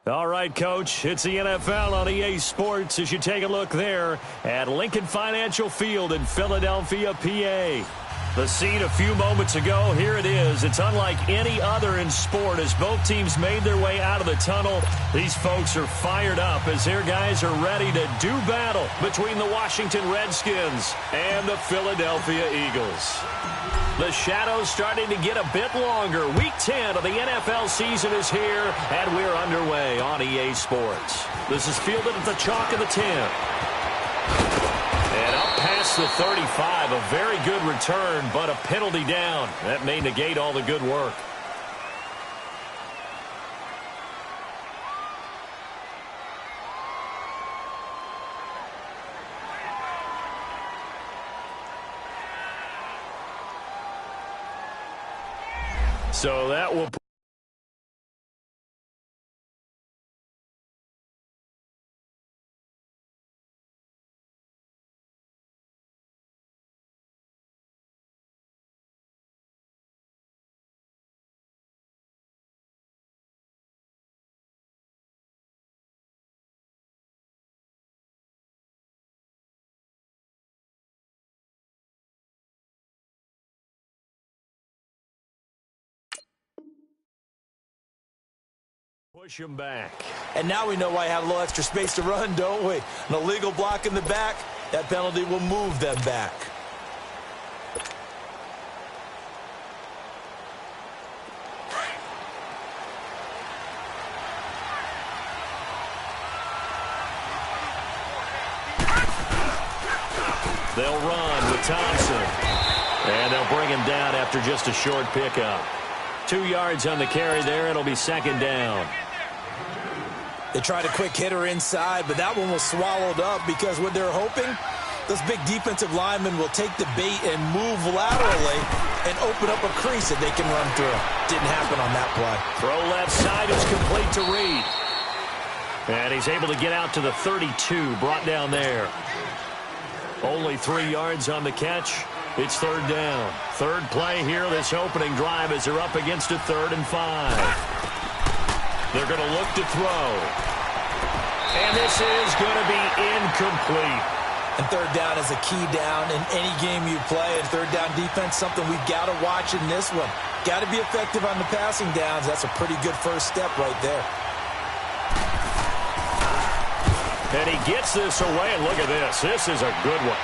All right, Coach, it's the NFL on EA Sports as you take a look there at Lincoln Financial Field in Philadelphia, PA. The scene a few moments ago, here it is. It's unlike any other in sport as both teams made their way out of the tunnel. These folks are fired up as their guys are ready to do battle between the Washington Redskins and the Philadelphia Eagles. The shadow's starting to get a bit longer. Week 10 of the NFL season is here, and we're underway on EA Sports. This is fielded at the chalk of the 10. And up past the 35, a very good return, but a penalty down. That may negate all the good work. So that will... Push him back. And now we know why I have a little extra space to run, don't we? An illegal block in the back, that penalty will move them back. They'll run with Thompson. And they'll bring him down after just a short pickup. 2 yards on the carry there. It'll be second down. They tried a quick hitter inside, but that one was swallowed up because what they're hoping, those big defensive linemen will take the bait and move laterally and open up a crease that they can run through. Didn't happen on that play. Throw left side is complete to Reed. And he's able to get out to the 32, brought down there. Only 3 yards on the catch. It's third down. Third play here, this opening drive as they're up against a 3rd and 5. They're going to look to throw. And this is going to be incomplete. And third down is a key down in any game you play. And third down defense, something we've got to watch in this one. Got to be effective on the passing downs. That's a pretty good first step right there. And he gets this away, and look at this. This is a good one.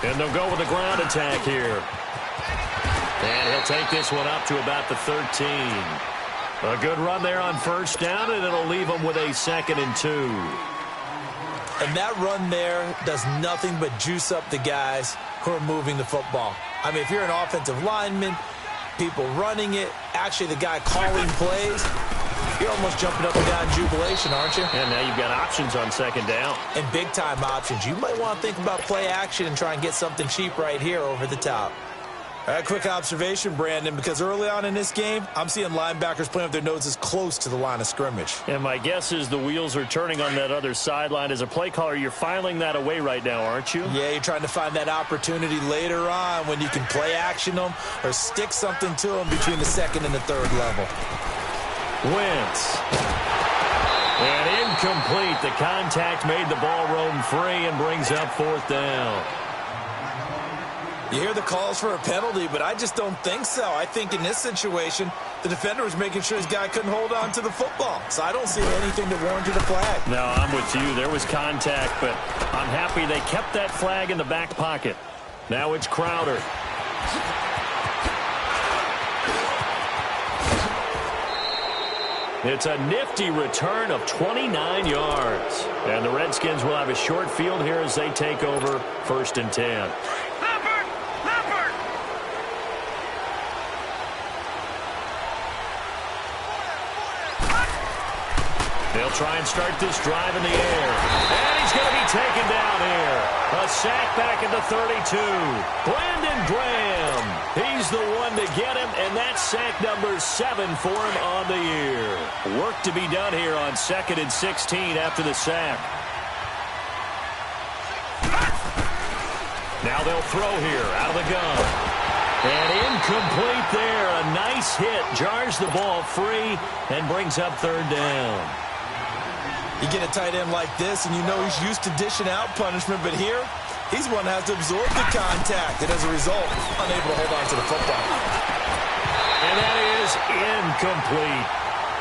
And they'll go with a ground attack here. And he'll take this one up to about the 13. A good run there on first down, and it'll leave them with a 2nd and 2. And that run there does nothing but juice up the guys who are moving the football. I mean, if you're an offensive lineman, people running it, actually the guy calling plays, you're almost jumping up and down in jubilation, aren't you? And now you've got options on second down. And big-time options. You might want to think about play action and try and get something cheap right here over the top. All right, quick observation, Brandon, because early on in this game, I'm seeing linebackers playing with their noses close to the line of scrimmage. And my guess is the wheels are turning on that other sideline. As a play caller, you're filing that away right now, aren't you? Yeah, you're trying to find that opportunity later on when you can play action them or stick something to them between the 2nd and the 3rd level. Wentz. And incomplete. The contact made the ball roam free and brings up 4th down. You hear the calls for a penalty, but I just don't think so. I think in this situation, the defender was making sure his guy couldn't hold on to the football. So I don't see anything to warrant a flag. No, I'm with you. There was contact, but I'm happy they kept that flag in the back pocket. Now it's Crowder. It's a nifty return of 29 yards. And the Redskins will have a short field here as they take over 1st and 10. They'll try and start this drive in the air. And he's going to be taken down here. A sack back at the 32. Brandon Graham. He's the one to get him, and that's sack number 7 for him on the year. Work to be done here on 2nd and 16 after the sack. Now they'll throw here out of the gun. And incomplete there. A nice hit. Jars the ball free and brings up 3rd down. You get a tight end like this, and you know he's used to dishing out punishment, but here, he's one that has to absorb the contact, and as a result, unable to hold on to the football. And that is incomplete.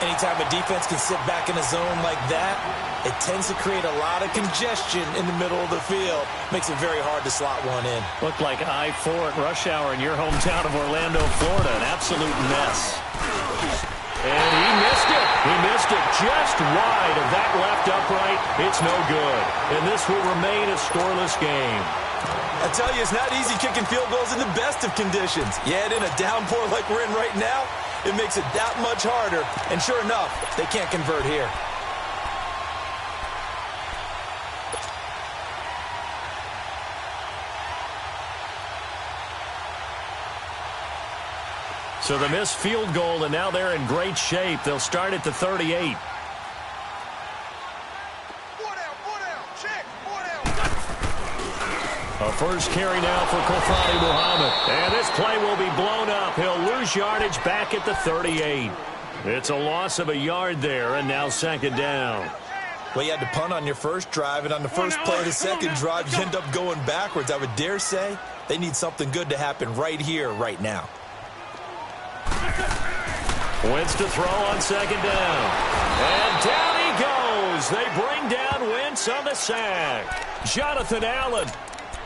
Anytime a defense can sit back in a zone like that, it tends to create a lot of congestion in the middle of the field. Makes it very hard to slot one in. Looked like I-4 at rush hour in your hometown of Orlando, Florida. An absolute mess. And he missed it. He missed it just wide of that left upright. It's no good. And this will remain a scoreless game. I tell you, it's not easy kicking field goals in the best of conditions. You add in a downpour like we're in right now, it makes it that much harder. And sure enough, they can't convert here. So the missed field goal, and now they're in great shape. They'll start at the 38. A first carry now for Kofani Muhammad. And this play will be blown up. He'll lose yardage back at the 38. It's a loss of a yard there, and now 2nd down. Well, you had to punt on your first drive, and on the first play of the second drive, you end up going backwards. I would dare say they need something good to happen right here, right now. Wentz to throw on 2nd down. And down he goes. They bring down Wentz on the sack. Jonathan Allen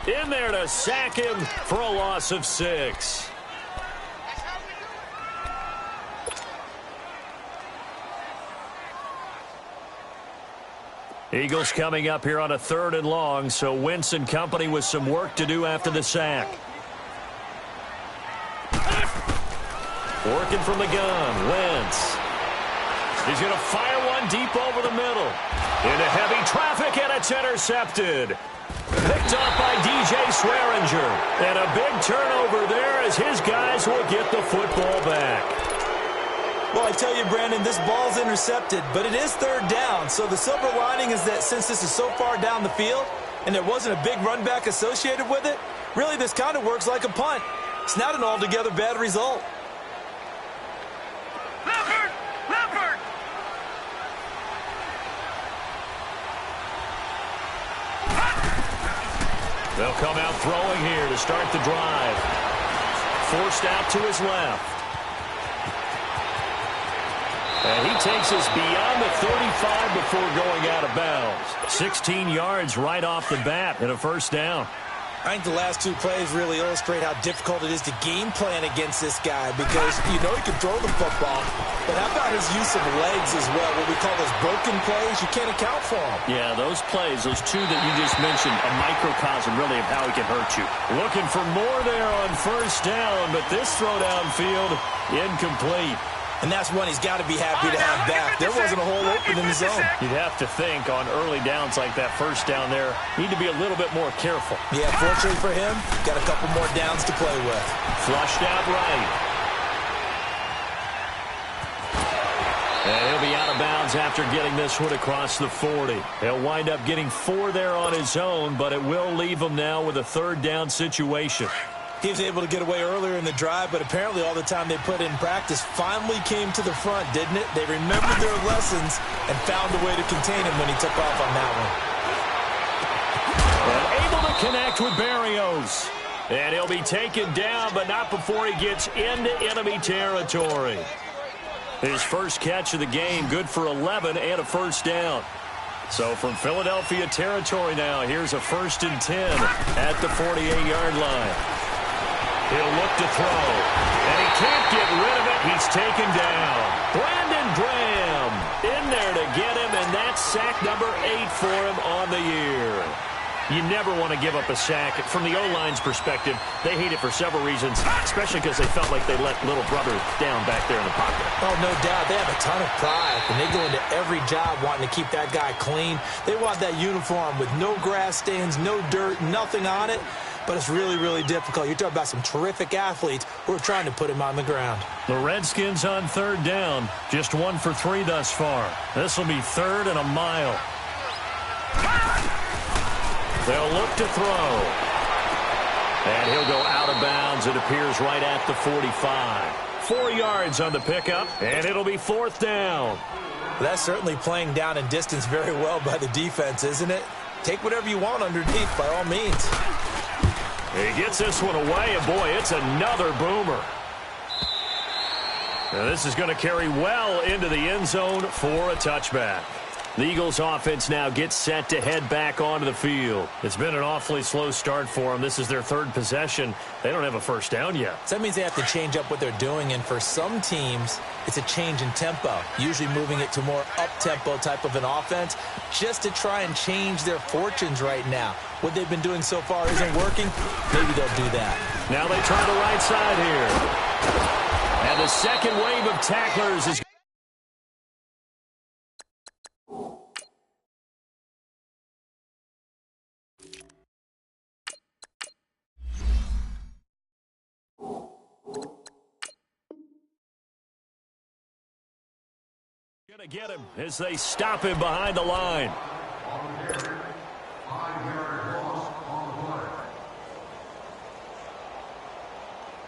in there to sack him for a loss of 6. Eagles coming up here on a 3rd and long, so Wentz and company with some work to do after the sack. Working from the gun, Wentz. He's going to fire one deep over the middle. Into heavy traffic, and it's intercepted. Picked off by DJ Swearinger. And a big turnover there as his guys will get the football back. Well, I tell you, Brandon, this ball's intercepted, but it is 3rd down. So the silver lining is that since this is so far down the field and there wasn't a big run back associated with it, really this kind of works like a punt. It's not an altogether bad result. They'll come out throwing here to start the drive. Forced out to his left. And he takes us beyond the 35 before going out of bounds. 16 yards right off the bat and a 1st down. I think the last 2 plays really illustrate how difficult it is to game plan against this guy because you know he can throw the football, but how about his use of legs as well? What we call those broken plays, you can't account for them. Yeah, those plays, those 2 that you just mentioned, a microcosm really of how he can hurt you. Looking for more there on 1st down, but this throw downfield, incomplete. And that's one he's got to be happy to have back. There wasn't a hole open in the zone. You'd have to think on early downs like that 1st down there, need to be a little bit more careful. Yeah, fortunately for him, got a couple more downs to play with. Flushed out right. And he'll be out of bounds after getting this one across the 40. He'll wind up getting 4 there on his own, but it will leave him now with a 3rd down situation. He was able to get away earlier in the drive, but apparently all the time they put in practice finally came to the front, didn't it? They remembered their lessons and found a way to contain him when he took off on that one. And able to connect with Berrios. And he'll be taken down, but not before he gets into enemy territory. His first catch of the game, good for 11 and a 1st down. So from Philadelphia territory now, here's a 1st and 10 at the 48-yard line. He'll look to throw, and he can't get rid of it. He's taken down. Brandon Graham in there to get him, and that's sack number 8 for him on the year. You never want to give up a sack. From the O-line's perspective, they hate it for several reasons, especially because they felt like they let little brother down back there in the pocket. Oh, no doubt. They have a ton of pride. When they go into every job wanting to keep that guy clean, they want that uniform with no grass stains, no dirt, nothing on it. But it's really, really difficult. You're talking about some terrific athletes who are trying to put him on the ground. The Redskins on 3rd down. Just 1 for 3 thus far. This will be 3rd and a mile. They'll look to throw. And he'll go out of bounds. It appears right at the 45. 4 yards on the pickup, and it'll be 4th down. That's certainly playing down and distance very well by the defense, isn't it? Take whatever you want underneath, by all means. He gets this one away, and boy, it's another boomer. Now this is going to carry well into the end zone for a touchback. The Eagles offense now gets set to head back onto the field. It's been an awfully slow start for them. This is their 3rd possession. They don't have a first down yet. So that means they have to change up what they're doing, and for some teams, it's a change in tempo, usually moving it to more up-tempo type of an offense just to try and change their fortunes right now. What they've been doing so far isn't working. Maybe they'll do that. Now they try the right side here. And the second wave of tacklers is going to get him as they stop him behind the line.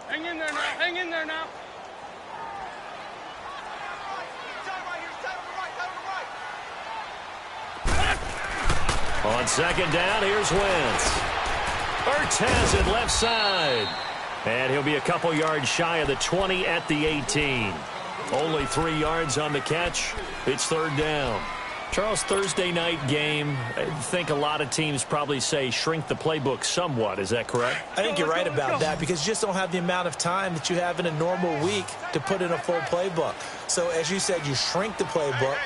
Hang in there now. Hang in there now. On 2nd down, here's Wentz. Ertz has it left side. And he'll be a couple yards shy of the 20 at the 18. Only 3 yards on the catch. It's 3rd down. Charles, Thursday night game, I think a lot of teams probably say shrink the playbook somewhat. Is that correct? I think you're right about that because you just don't have the amount of time that you have in a normal week to put in a full playbook. So, as you said, you shrink the playbook,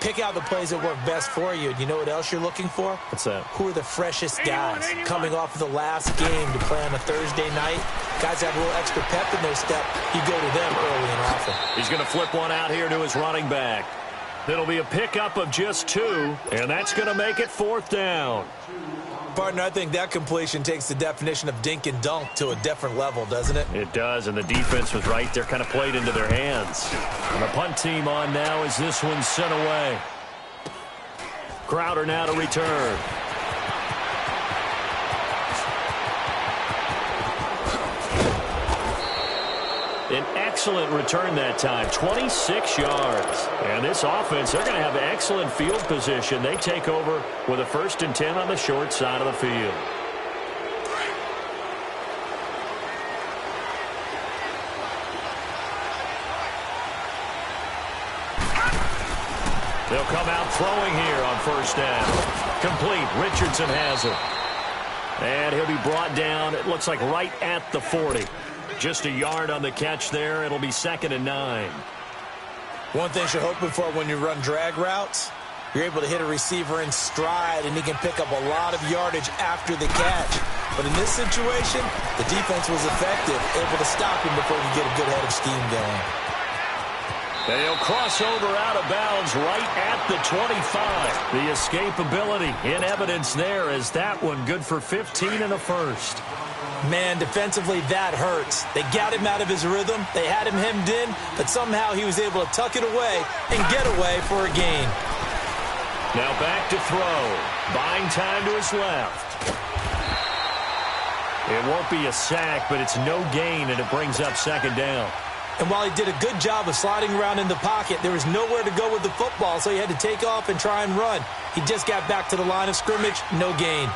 pick out the plays that work best for you. You know what else you're looking for? What's that? Who are the freshest guys coming off of the last game to play on a Thursday night? Guys have a little extra pep in their step. You go to them early and often. He's going to flip one out here to his running back. It'll be a pickup of just 2, and that's going to make it 4th down. Partner, I think that completion takes the definition of dink and dunk to a different level, doesn't it? It does, and the defense was right there, kind of played into their hands. And the punt team on now as this one's sent away. Crowder now to return. An excellent return that time, 26 yards. And this offense, they're going to have excellent field position. They take over with a 1st and 10 on the short side of the field. They'll come out throwing here on 1st down. Complete. Richardson has it. And he'll be brought down, it looks like right at the 40. Just a yard on the catch there. It'll be 2nd and 9. One thing you're hoping for when you run drag routes, you're able to hit a receiver in stride, and he can pick up a lot of yardage after the catch. But in this situation, the defense was effective, able to stop him before he could get a good head of steam going. They'll cross over out of bounds right at the 25. The escapability in evidence there as that one good for 15 and a 1st. Man, defensively, that hurts. They got him out of his rhythm. They had him hemmed in, but somehow he was able to tuck it away and get away for a gain. Now back to throw. Buying time to his left. It won't be a sack, but it's no gain, and it brings up 2nd down. And while he did a good job of sliding around in the pocket, there was nowhere to go with the football, so he had to take off and try and run. He just got back to the line of scrimmage, no gain.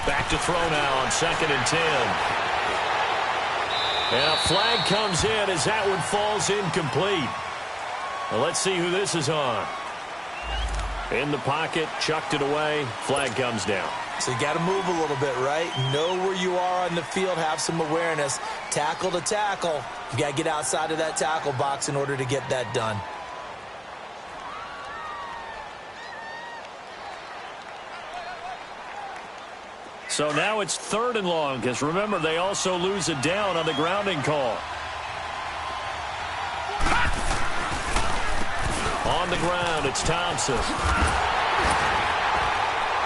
Back to throw now on 2nd and 10. And a flag comes in as that one falls incomplete. Well, let's see who this is on. In the pocket, chucked it away, flag comes down. So you got to move a little bit, right? Know where you are on the field, have some awareness. Tackle to tackle. You got to get outside of that tackle box in order to get that done. So now it's 3rd and long, because remember, they also lose a down on the grounding call. On the ground, it's Thompson.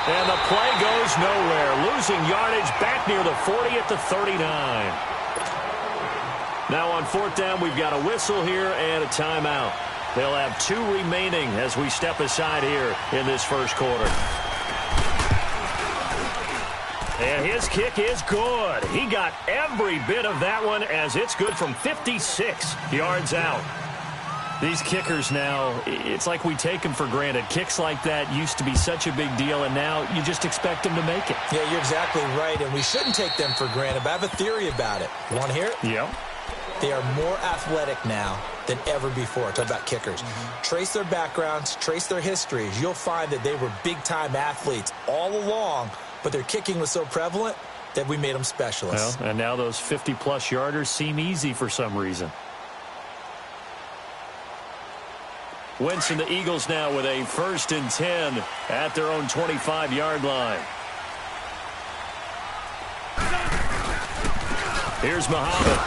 And the play goes nowhere. Losing yardage back near the 40 at the 39. Now on 4th down, we've got a whistle here and a timeout. They'll have 2 remaining as we step aside here in this first quarter. And his kick is good. He got every bit of that one as it's good from 56 yards out. These kickers now, it's like we take them for granted. Kicks like that used to be such a big deal, and now you just expect them to make it. Yeah, you're exactly right, and we shouldn't take them for granted, but I have a theory about it. You want to hear it? Yeah. They are more athletic now than ever before. Talk about kickers. Trace their backgrounds, trace their histories. You'll find that they were big-time athletes all along, but their kicking was so prevalent that we made them specialists. Well, and now those 50-plus yarders seem easy for some reason. Wentz and the Eagles now with a 1st and 10 at their own 25-yard line. Here's Muhammad.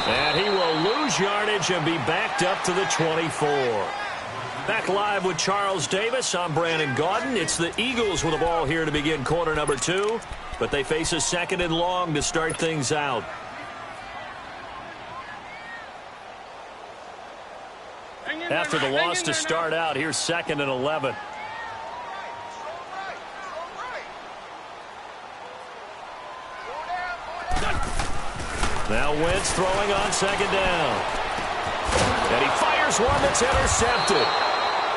And he will lose yardage and be backed up to the 24. Back live with Charles Davis. I'm Brandon Gaudin. It's the Eagles with the ball here to begin quarter number 2. But they face a 2nd and long to start things out. After the loss to start out, here's 2nd and 11. Now Wentz throwing on 2nd down. And he fires one that's intercepted.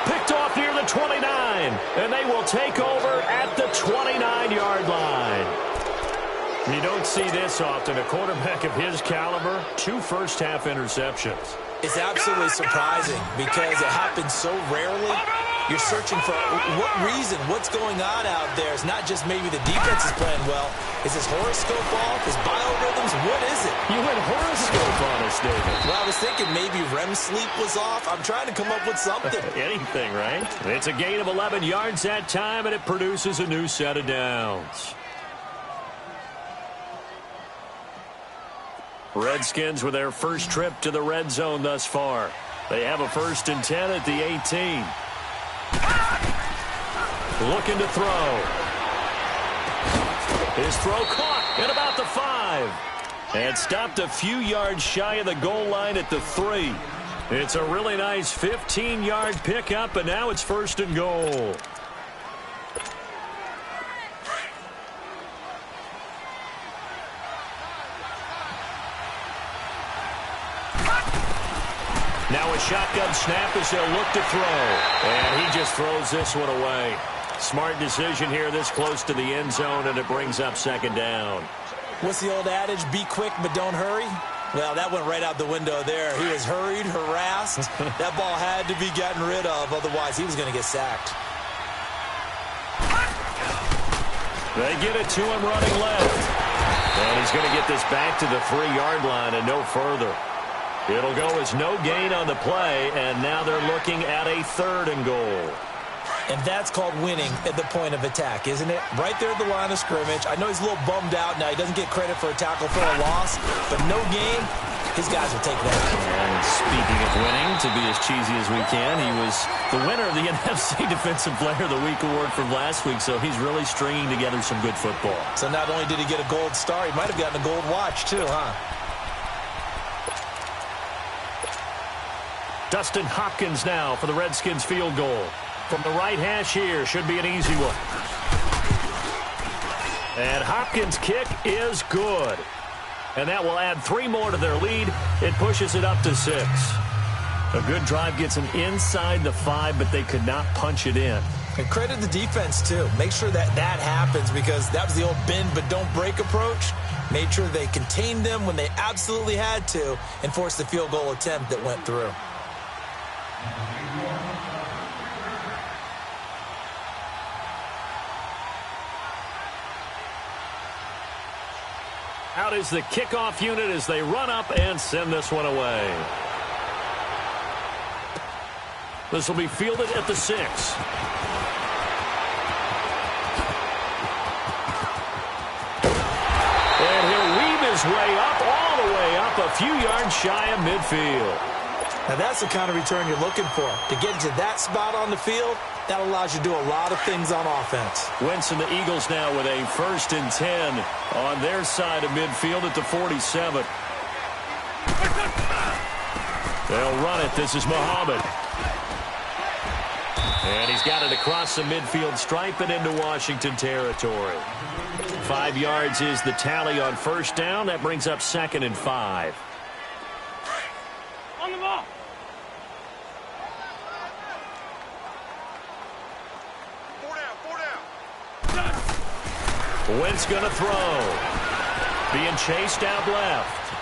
Picked off near the 29. And they will take over at the 29-yard line. You don't see this often. A quarterback of his caliber, 2 first-half interceptions. It's absolutely surprising because it happens so rarely. You're searching for what reason, what's going on out there. It's not just maybe the defense is playing well. Is his horoscope off? His biorhythms? What is it? You went horoscope on us, David. Well, I was thinking maybe REM sleep was off. I'm trying to come up with something. Anything, right? It's a gain of 11 yards that time, and it produces a new set of downs. Redskins with their first trip to the red zone thus far. They have a 1st and 10 at the 18. Looking to throw. His throw caught at about the 5. And stopped a few yards shy of the goal line at the 3. It's a really nice 15-yard pickup, and now it's 1st and goal. Now a shotgun snap as they'll look to throw. And he just throws this one away. Smart decision here this close to the end zone, and it brings up 2nd down. What's the old adage? Be quick, but don't hurry? Well, that went right out the window there. He was hurried, harassed. That ball had to be gotten rid of, otherwise he was going to get sacked. They get it to him running left. And he's going to get this back to the 3-yard line and no further. It'll go as no gain on the play, and now they're looking at a 3rd and goal. And that's called winning at the point of attack, isn't it? Right there at the line of scrimmage. I know he's a little bummed out now. He doesn't get credit for a tackle for a loss, but no gain, his guys will take that. And speaking of winning, to be as cheesy as we can, he was the winner of the NFC Defensive Player of the Week award from last week, so he's really stringing together some good football. So not only did he get a gold star, he might have gotten a gold watch too, huh? Dustin Hopkins now for the Redskins field goal. From the right hash here, should be an easy one. And Hopkins' kick is good. And that will add 3 more to their lead. It pushes it up to 6. A good drive gets them inside the 5, but they could not punch it in. And credit the defense, too. Make sure that that happens because that was the old bend but don't break approach. Made sure they contained them when they absolutely had to and forced the field goal attempt that went through. Out is the kickoff unit as they run up and send this one away. This will be fielded at the 6. his way up, all the way up, a few yards shy of midfield. Now that's the kind of return you're looking for. To get to that spot on the field, that allows you to do a lot of things on offense. Wentz and the Eagles now with a 1st and 10 on their side of midfield at the 47. They'll run it. This is Muhammad. And he's got it across the midfield stripe and into Washington territory. 5 yards is the tally on 1st down. That brings up 2nd and 5. On the ball. Wentz going to throw. Being chased out left.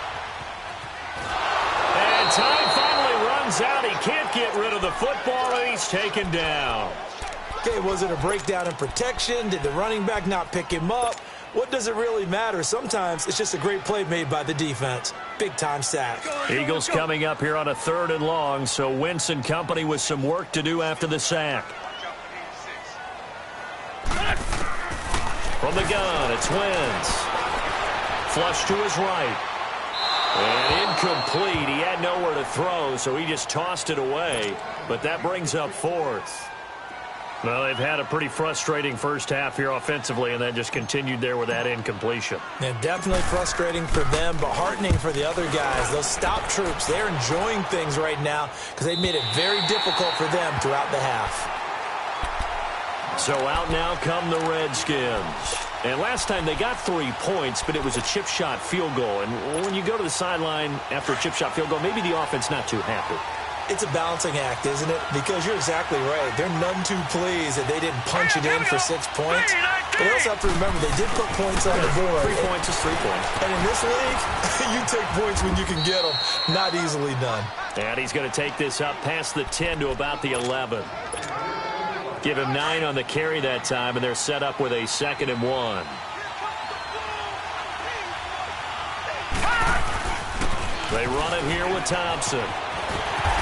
And time finally runs out. He can't get rid of the football, and he's taken down. Okay, was it a breakdown in protection? Did the running back not pick him up? What does it really matter? Sometimes it's just a great play made by the defense. Big-time sack. Eagles coming up here on a 3rd and long, so Wentz and company with some work to do after the sack. From the gun, it's Wentz. Flush to his right. And incomplete. He had nowhere to throw, so he just tossed it away. But that brings up 4th. Well, they've had a pretty frustrating first half here offensively, and that just continued there with that incompletion. And definitely frustrating for them, but heartening for the other guys. Those stop troops, they're enjoying things right now because they've made it very difficult for them throughout the half. So out now come the Redskins. And last time they got 3 points, but it was a chip shot field goal. And when you go to the sideline after a chip shot field goal, maybe the offense not too happy. It's a balancing act, isn't it? Because you're exactly right. They're none too pleased that they didn't punch it in for 6 points. But they also have to remember they did put points on the board. 3 points is 3 points. And in this league, you take points when you can get them. Not easily done. And he's going to take this up past the 10 to about the 11. Give him 9 on the carry that time, and they're set up with a 2nd and 1. They run it here with Thompson.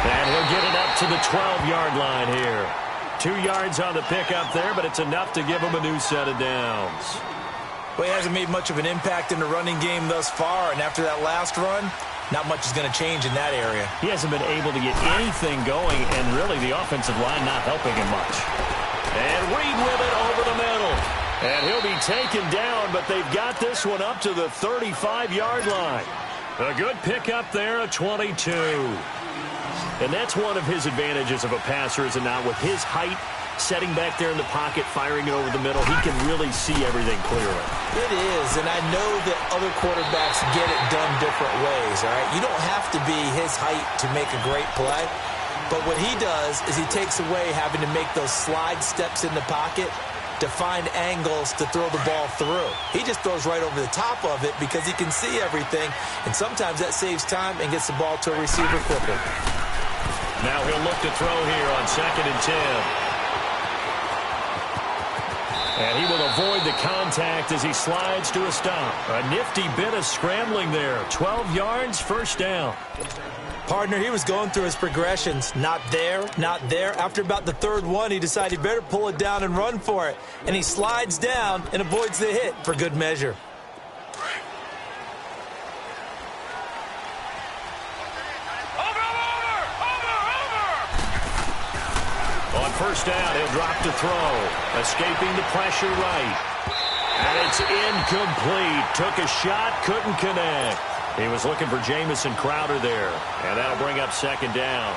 And he'll get it up to the 12-yard line here. 2 yards on the pickup there, but it's enough to give him a new set of downs. Well, he hasn't made much of an impact in the running game thus far, and after that last run, not much is going to change in that area. He hasn't been able to get anything going, and really the offensive line not helping him much. And Reed with it over the middle. And he'll be taken down, but they've got this one up to the 35-yard line. A good pickup there, a 22. And that's one of his advantages of a passer, is it not? With his height, setting back there in the pocket, firing it over the middle, he can really see everything clearly. It is, and I know that other quarterbacks get it done different ways, all right? You don't have to be his height to make a great play, but what he does is he takes away having to make those slide steps in the pocket to find angles to throw the ball through. He just throws right over the top of it because he can see everything, and sometimes that saves time and gets the ball to a receiver quicker. Now he'll look to throw here on 2nd and 10. And he will avoid the contact as he slides to a stop. A nifty bit of scrambling there. 12 yards, 1st down. Partner, he was going through his progressions. Not there, not there. After about the 3rd one, he decided he better pull it down and run for it. And he slides down and avoids the hit for good measure. On 1st down, he'll drop to throw. Escaping the pressure right. And it's incomplete. Took a shot, couldn't connect. He was looking for Jamison Crowder there. And that'll bring up 2nd down.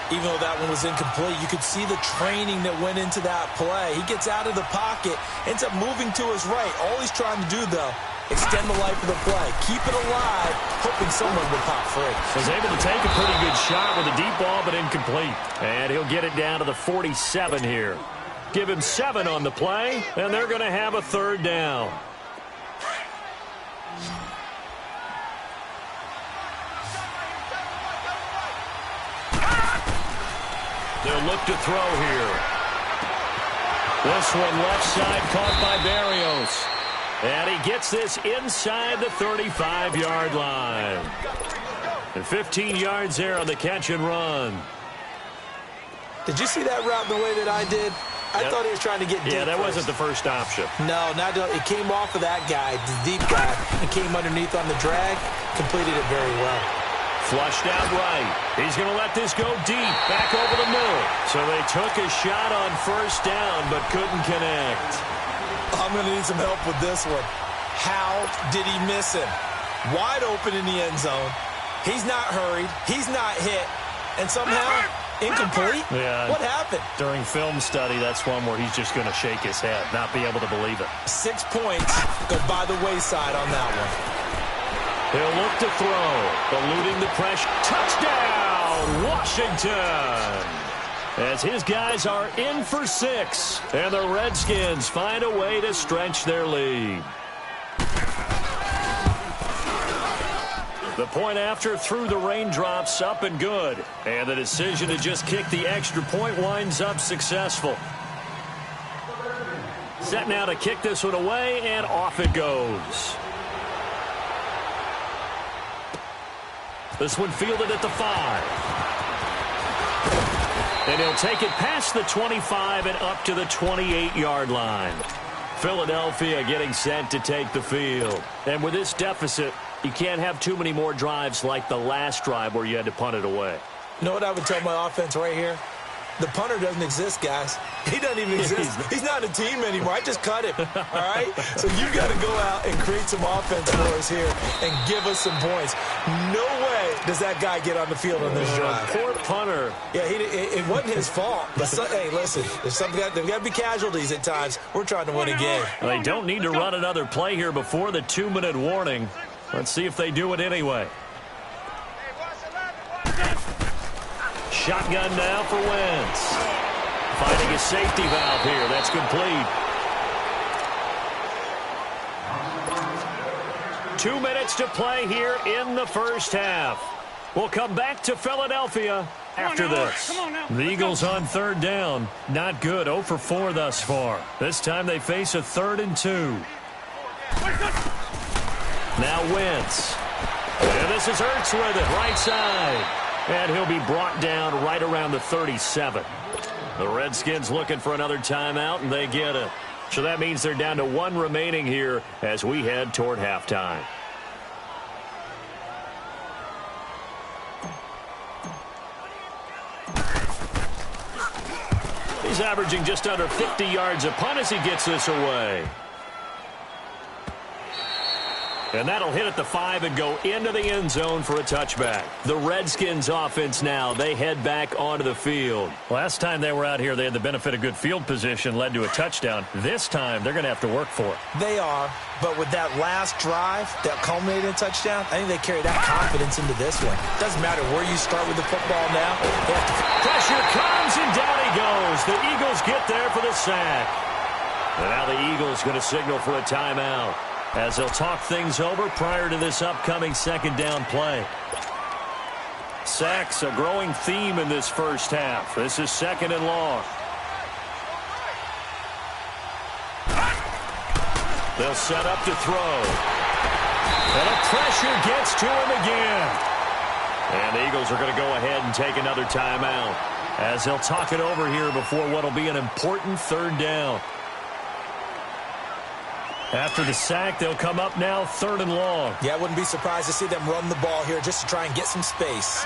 Even though that one was incomplete, you could see the training that went into that play. He gets out of the pocket, ends up moving to his right. All he's trying to do, though, extend the life of the play. Keep it alive, hoping someone will pop free. Was able to take a pretty good shot with a deep ball, but incomplete. And he'll get it down to the 47 here. Give him 7 on the play, and they're going to have a 3rd down. They'll look to throw here. This one left side caught by Barrios. And he gets this inside the 35-yard line. And 15 yards there on the catch and run. Did you see that route the way that I did? I thought he was trying to get deep. Yeah, that first. wasn't the first option. No, it came off of that guy, the deep guy. It came underneath on the drag, completed it very well. Flushed out right. He's going to let this go deep, back over the middle. So they took a shot on first down, but couldn't connect. I'm going to need some help with this one. How did he miss him? Wide open in the end zone. He's not hurried. He's not hit. And somehow, incomplete? Yeah. What happened? During film study, that's one where he's just going to shake his head, not be able to believe it. 6 points go by the wayside on that one. He'll look to throw. Eluding the pressure. Touchdown, Washington! As his guys are in for 6. And the Redskins find a way to stretch their lead. The point after through the raindrops, up and good. And the decision to just kick the extra point winds up successful. Set now to kick this one away, and off it goes. This one fielded at the 5. And he'll take it past the 25 and up to the 28-yard line. Philadelphia getting set to take the field. And with this deficit, you can't have too many more drives like the last drive where you had to punt it away. You know what I would tell my offense right here? The punter doesn't exist, guys. He doesn't even exist. He's not a team anymore. I just cut him, all right? So you got to go out and create some offense for us here and give us some points. No way does that guy get on the field on this drive. Poor punter. Yeah, it wasn't his fault. But hey, listen, there's got to be casualties at times. We're trying to win a game. Well, they don't need to run another play here before the 2-minute warning. Let's see if they do it anyway. Shotgun now for Wentz. Finding a safety valve here. That's complete. 2 minutes to play here in the first half. We'll come back to Philadelphia after this. The Eagles on third down. Not good. 0 for 4 thus far. This time they face a 3rd and 2. Now Wentz. And this is Hurts with it, right side. And he'll be brought down right around the 37. The Redskins looking for another timeout, and they get it. So that means they're down to 1 remaining here as we head toward halftime. He's averaging just under 50 yards a punt as he gets this away. And that'll hit at the 5 and go into the end zone for a touchback. The Redskins offense now, they head back onto the field. Last time they were out here, they had the benefit of good field position, led to a touchdown. This time, they're going to have to work for it. They are, but with that last drive that culminated in a touchdown, I think they carry that confidence into this one. Doesn't matter where you start with the football now. Pressure comes, and down he goes. The Eagles get there for the sack. And now the Eagles going to signal for a timeout, as they'll talk things over prior to this upcoming 2nd down play. Sacks, a growing theme in this first half. This is 2nd and long. They'll set up to throw. And a pressure gets to him again. And the Eagles are going to go ahead and take another timeout, as they'll talk it over here before what will be an important 3rd down. After the sack, they'll come up now 3rd and long. Yeah, I wouldn't be surprised to see them run the ball here just to try and get some space.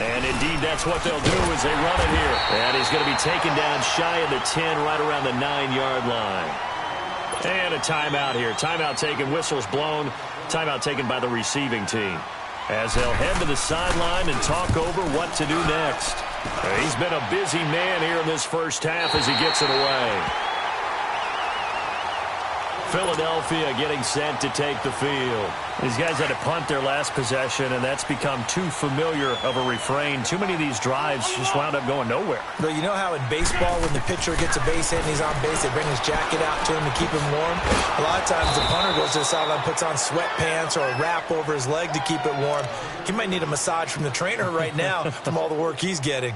And indeed, that's what they'll do as they run it here. And he's going to be taken down shy of the 10, right around the 9-yard line. And a timeout here. Timeout taken, whistles blown. Timeout taken by the receiving team, as they'll head to the sideline and talk over what to do next. He's been a busy man here in this first half as he gets it away. Philadelphia getting set to take the field. These guys had to punt their last possession, and that's become too familiar of a refrain. Too many of these drives just wound up going nowhere. But you know how in baseball, when the pitcher gets a base hit and he's on base, they bring his jacket out to him to keep him warm? A lot of times the punter goes to the sideline, puts on sweatpants or a wrap over his leg to keep it warm. He might need a massage from the trainer right now from all the work he's getting.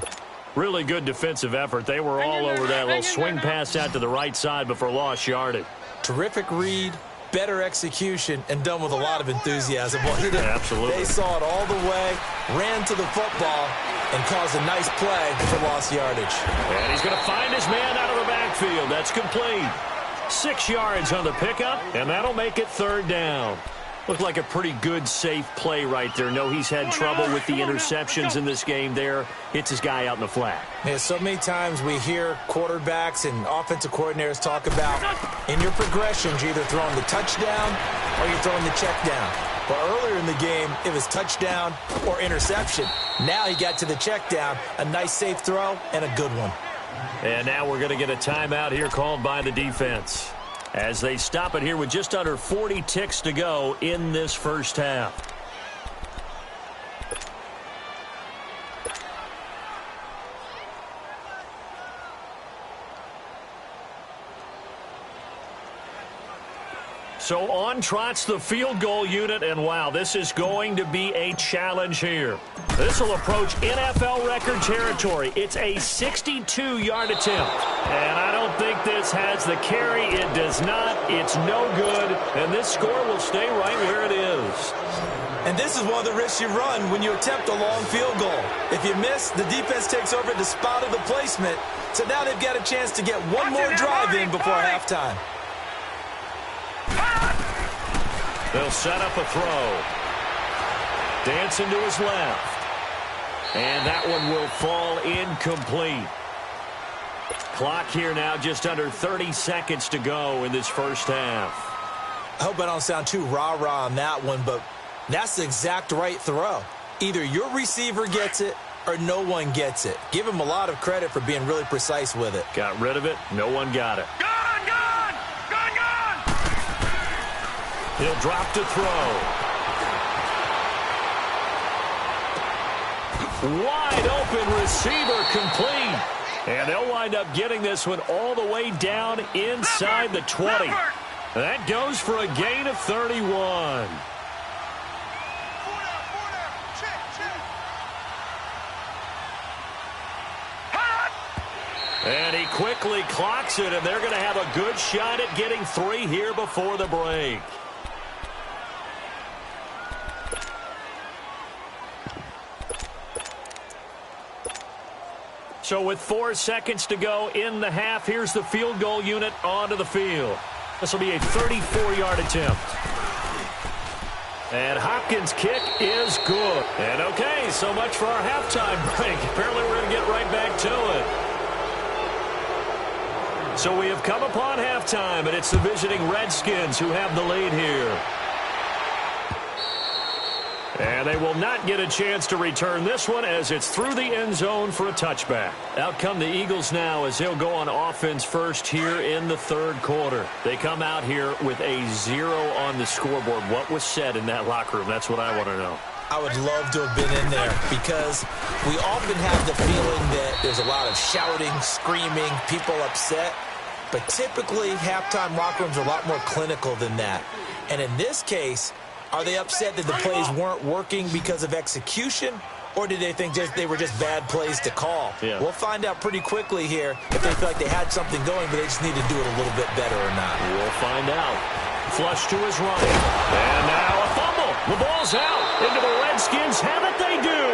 Really good defensive effort. They were all over that little swing pass out to the right side before lost yardage. Terrific read, better execution, and done with a lot of enthusiasm. Well, Absolutely. They saw it all the way, ran to the football, and caused a nice play for lost yardage. And he's going to find his man out of the backfield. That's complete. 6 yards on the pickup, and that'll make it third down. Looked like a pretty good, safe play right there. No, he's had trouble with the interceptions in this game there. Hits his guy out in the flat. Yeah, so many times we hear quarterbacks and offensive coordinators talk about in your progressions, you're either throwing the touchdown or you're throwing the check down. But earlier in the game, it was touchdown or interception. Now he got to the check down, a nice safe throw, and a good one. And now we're going to get a timeout here called by the defense, as they stop it here with just under 40 ticks to go in this first half. So on trots the field goal unit, and wow, this is going to be a challenge here. This will approach NFL record territory. It's a 62-yard attempt. And I don't think this has the carry. It does not. It's no good. And this score will stay right where it is. And this is one of the risks you run when you attempt a long field goal. If you miss, the defense takes over at the spot of the placement. So now they've got a chance to get one more drive in before halftime. They'll set up a throw. Dancing to his left. And that one will fall incomplete. Clock here now, just under 30 seconds to go in this first half. I hope I don't sound too rah-rah on that one, but that's the exact right throw. Either your receiver gets it or no one gets it. Give him a lot of credit for being really precise with it. Got rid of it. No one got it. He'll drop to throw. Wide open receiver complete. And they'll wind up getting this one all the way down inside the 20. That goes for a gain of 31. And he quickly clocks it, and they're going to have a good shot at getting 3 here before the break. So with 4 seconds to go in the half, here's the field goal unit onto the field. This will be a 34-yard attempt. And Hopkins' kick is good. And okay, so much for our halftime break. Apparently we're going to get right back to it. So we have come upon halftime, and it's the visiting Redskins who have the lead here. And they will not get a chance to return this one as it's through the end zone for a touchback. Out come the Eagles now as they'll go on offense first here in the third quarter. They come out here with a 0 on the scoreboard. What was said in that locker room? That's what I want to know. I would love to have been in there because we often have the feeling that there's a lot of shouting, screaming, people upset. But typically, halftime locker rooms are a lot more clinical than that. And in this case, are they upset that the plays weren't working because of execution, or did they think they were just bad plays to call? Yeah. We'll find out pretty quickly here if they feel like they had something going, but they just need to do it a little bit better or not. We'll find out. Flush to his right. And now a fumble. The ball's out. Into the Redskins. Have it they do.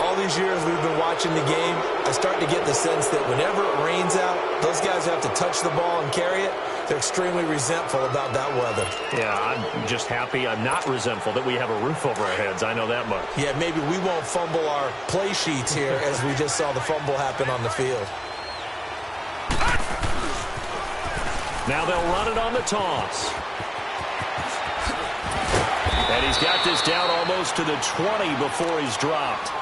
All these years we've been watching the game, I start to get the sense that whenever it rains out, those guys who have to touch the ball and carry it, they're extremely resentful about that weather. Yeah, I'm just happy I'm not resentful that we have a roof over our heads. I know that much. Yeah, maybe we won't fumble our play sheets here as we just saw the fumble happen on the field. Now they'll run it on the toss. And he's got this down almost to the 20 before he's dropped.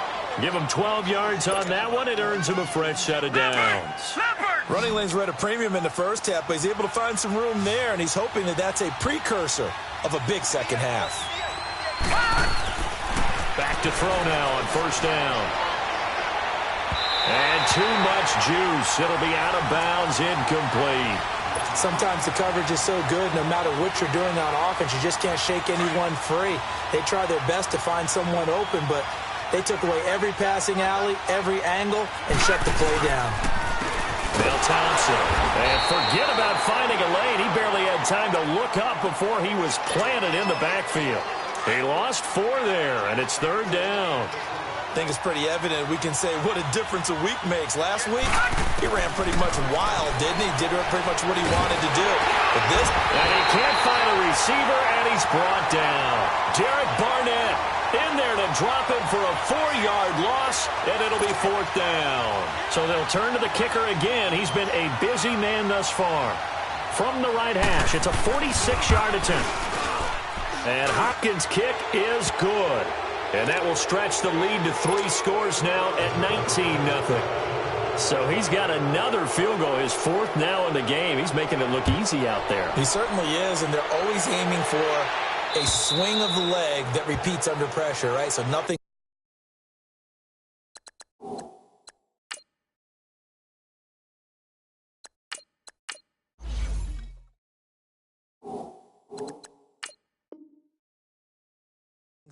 Give him 12 yards on that one. It earns him a fresh set of downs. Running lanes were at a premium in the first half, but he's able to find some room there, and he's hoping that that's a precursor of a big second half. Back to throw now on first down. And too much juice. It'll be out of bounds, incomplete. Sometimes the coverage is so good, no matter what you're doing on offense, you just can't shake anyone free. They try their best to find someone open, but they took away every passing alley, every angle, and shut the play down. Bill Thompson. And forget about finding a lane. He barely had time to look up before he was planted in the backfield. He lost 4 there, and it's third down. think it's pretty evident. We can say what a difference a week makes. Last week, he ran pretty much wild, didn't he? Did pretty much what he wanted to do. But this... And he can't find a receiver, and he's brought down. Derek Barnett in there to drop him for a 4-yard loss, and it'll be 4th down. So they'll turn to the kicker again. He's been a busy man thus far. From the right hash, it's a 46-yard attempt. And Hopkins' kick is good. And that will stretch the lead to 3 scores now at 19-0. So he's got another field goal, his 4th now in the game. He's making it look easy out there. He certainly is, and they're always aiming for a swing of the leg that repeats under pressure, right? So nothing.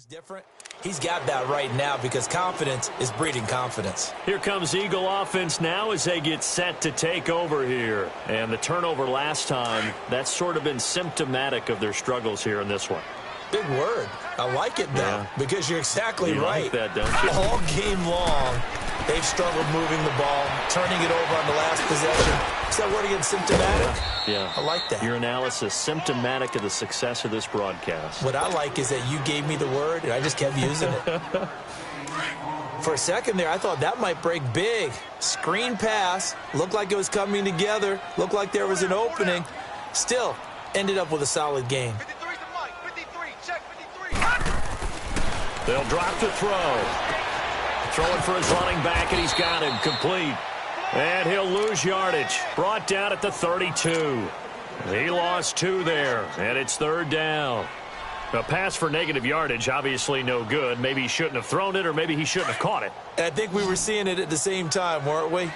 Different. He's got that right now because confidence is breeding confidence. Here comes Eagle offense now as they get set to take over here. And the turnover last time, that's sort of been symptomatic of their struggles here in this one. Big word. I like it, though, because you're exactly right. Like that, don't you? All game long, they've struggled moving the ball, turning it over on the last possession. Is that word again, symptomatic? Yeah. I like that. Your analysis, symptomatic of the success of this broadcast. What I like is that you gave me the word, and I just kept using it. For a second there, I thought that might break big. Screen pass, looked like it was coming together, looked like there was an opening. Still, ended up with a solid game. They'll drop the throw. Throwing for his running back, and he's got him complete. And he'll lose yardage. Brought down at the 32. He lost 2 there, and it's 3rd down. A pass for negative yardage, obviously no good. Maybe he shouldn't have thrown it, or maybe he shouldn't have caught it. I think we were seeing it at the same time, weren't we?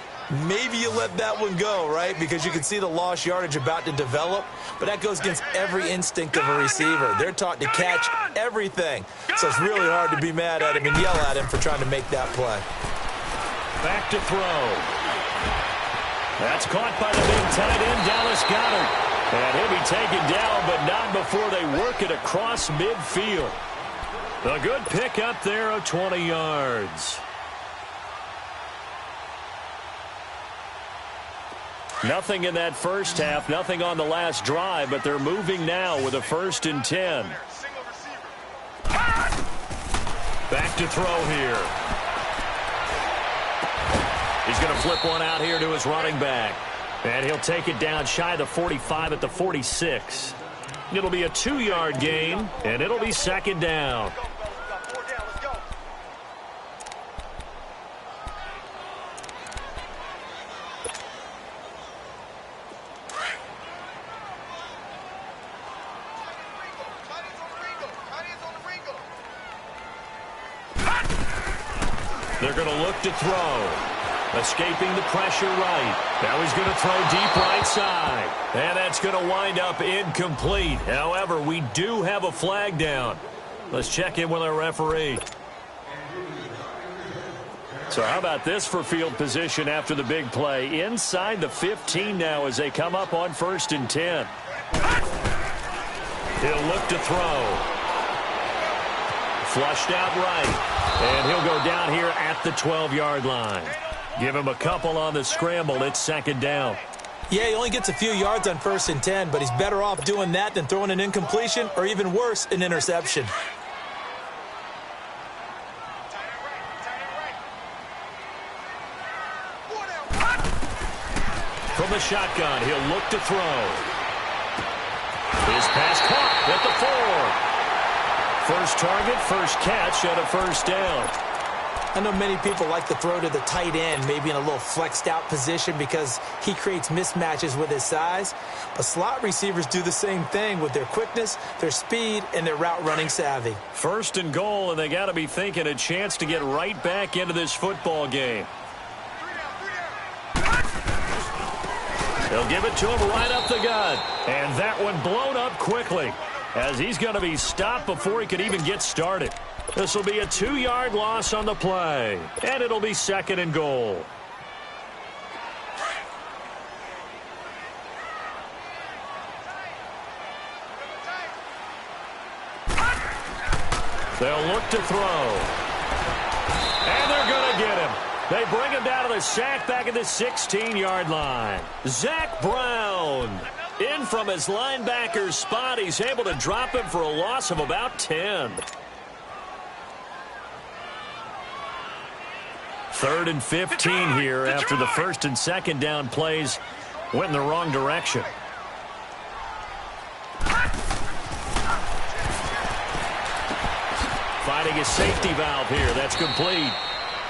Maybe you let that one go, right? Because you can see the lost yardage about to develop. But that goes against every instinct of a receiver. They're taught to catch everything. So it's really hard to be mad at him and yell at him for trying to make that play. Back to throw. That's caught by the big tight end, Dallas Goedert. And he'll be taken down, but not before they work it across midfield. A good pick up there of 20 yards. Nothing in that first half, nothing on the last drive, but they're moving now with a 1st and 10. Back to throw here. He's going to flip one out here to his running back. And he'll take it down shy of the 45 at the 46. It'll be a 2-yard gain, and it'll be 2nd down. They're going to look to throw. Escaping the pressure right. Now he's going to throw deep right side. And that's going to wind up incomplete. However, we do have a flag down. Let's check in with our referee. So how about this for field position after the big play? Inside the 15 now as they come up on 1st and 10. He'll look to throw. Flushed out right. And he'll go down here at the 12-yard line. Give him a couple on the scramble. It's 2nd down. Yeah, he only gets a few yards on 1st and 10, but he's better off doing that than throwing an incompletion or even worse, an interception. From the shotgun, he'll look to throw. His pass caught at the 4. First target, first catch, and a 1st down. I know many people like to throw to the tight end, maybe in a little flexed out position because he creates mismatches with his size. But slot receivers do the same thing with their quickness, their speed, and their route running savvy. 1st and goal, and they got to be thinking a chance to get right back into this football game. They'll give it to him right up the gut. And that one blown up quickly as he's going to be stopped before he could even get started. This will be a 2-yard loss on the play, and it'll be 2nd and goal. They'll look to throw. And they're going to get him. They bring him down to the sack back at the 16-yard line. Zach Brown in from his linebacker's spot. He's able to drop him for a loss of about 10. 3rd and 15 here after the 1st and 2nd down plays went in the wrong direction. Finding a safety valve here. That's complete.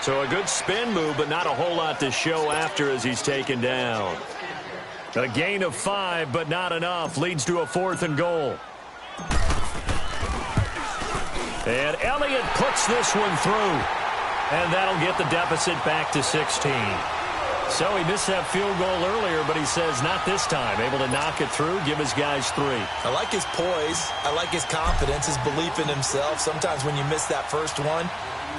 So a good spin move, but not a whole lot to show after as he's taken down. A gain of 5, but not enough. Leads to a 4th and goal. And Elliott puts this one through. And that'll get the deficit back to 16. So he missed that field goal earlier, but he says not this time. Able to knock it through, give his guys 3. I like his poise. I like his confidence, his belief in himself. Sometimes when you miss that first one,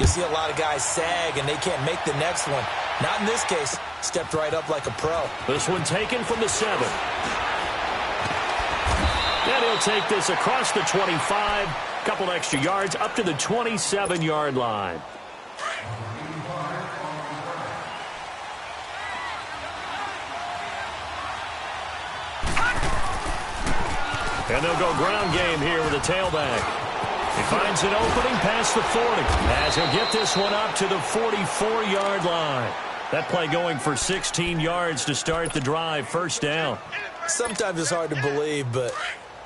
you see a lot of guys sag and they can't make the next one. Not in this case. Stepped right up like a pro. This one taken from the 7. And he'll take this across the 25. Couple extra yards up to the 27-yard line. And they'll go ground game here with a tailback. He finds an opening past the 40 as he'll get this one up to the 44-yard line. That play going for 16 yards to start the drive. 1st down. Sometimes it's hard to believe, but